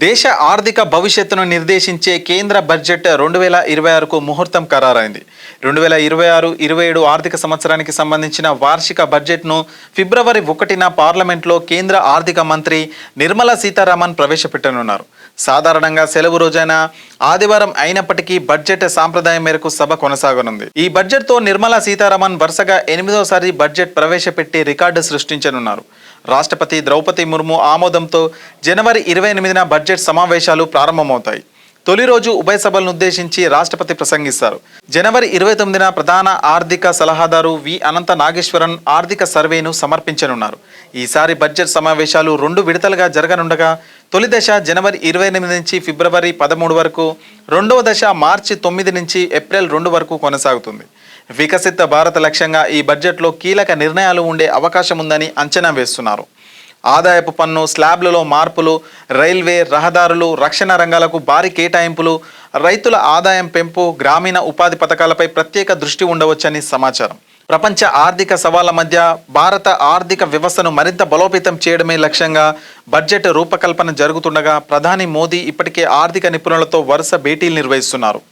దేశ ఆర్థిక భవిష్యత్తును నిర్దేశించే కేంద్ర బడ్జెట్ 2026కు ముహూర్తం ఖరారైంది. 2026-27 ఆర్థిక సంవత్సరానికి సంబంధించిన వార్షిక బడ్జెట్ను ఫిబ్రవరి 1న పార్లమెంట్లో కేంద్ర ఆర్థిక మంత్రి నిర్మలా సీతారామన్ ప్రవేశపెట్టనున్నారు. సాధారణంగా సెలవు రోజైన ఆదివారం అయినప్పటికీ బడ్జెట్ సాంప్రదాయం మేరకు సభ కొనసాగనుంది. ఈ బడ్జెట్తో నిర్మలా సీతారామన్ వరుసగా 8వసారి బడ్జెట్ ప్రవేశపెట్టి రికార్డు సృష్టించనున్నారు. రాష్ట్రపతి ద్రౌపది ముర్ము ఆమోదంతో జనవరి 28న బడ్జెట్ సమావేశాలు ప్రారంభమవుతాయి. తొలి రోజు ఉభయ సభలను ఉద్దేశించి రాష్ట్రపతి ప్రసంగిస్తారు. జనవరి 29న ప్రధాన ఆర్థిక సలహాదారు వి అనంత నాగేశ్వరన్ ఆర్థిక సర్వేను సమర్పించనున్నారు. ఈసారి బడ్జెట్ సమావేశాలు 2 విడతలుగా జరగనుండగా తొలి దశ జనవరి 28 నుంచి ఫిబ్రవరి 13 వరకు, రెండవ దశ మార్చి 9 నుంచి ఏప్రిల్ 2 వరకు కొనసాగుతుంది. వికసిత భారత లక్ష్యంగా ఈ బడ్జెట్లో కీలక నిర్ణయాలు ఉండే అవకాశం ఉందని అంచనా వేస్తున్నారు. ఆదాయపు పన్ను స్లాబ్లలో మార్పులు, రైల్వే, రహదారులు, రక్షణ రంగాలకు భారీ కేటాయింపులు, రైతుల ఆదాయం పెంపు, గ్రామీణ ఉపాధి పథకాలపై ప్రత్యేక దృష్టి ఉండవచ్చని సమాచారం. ప్రపంచ ఆర్థిక సవాళ్ల మధ్య భారత ఆర్థిక వ్యవస్థను మరింత బలోపేతం చేయడమే లక్ష్యంగా బడ్జెట్ రూపకల్పన జరుగుతుండగా ప్రధాని మోదీ ఇప్పటికే ఆర్థిక నిపుణులతో వరుస భేటీలు నిర్వహిస్తున్నారు.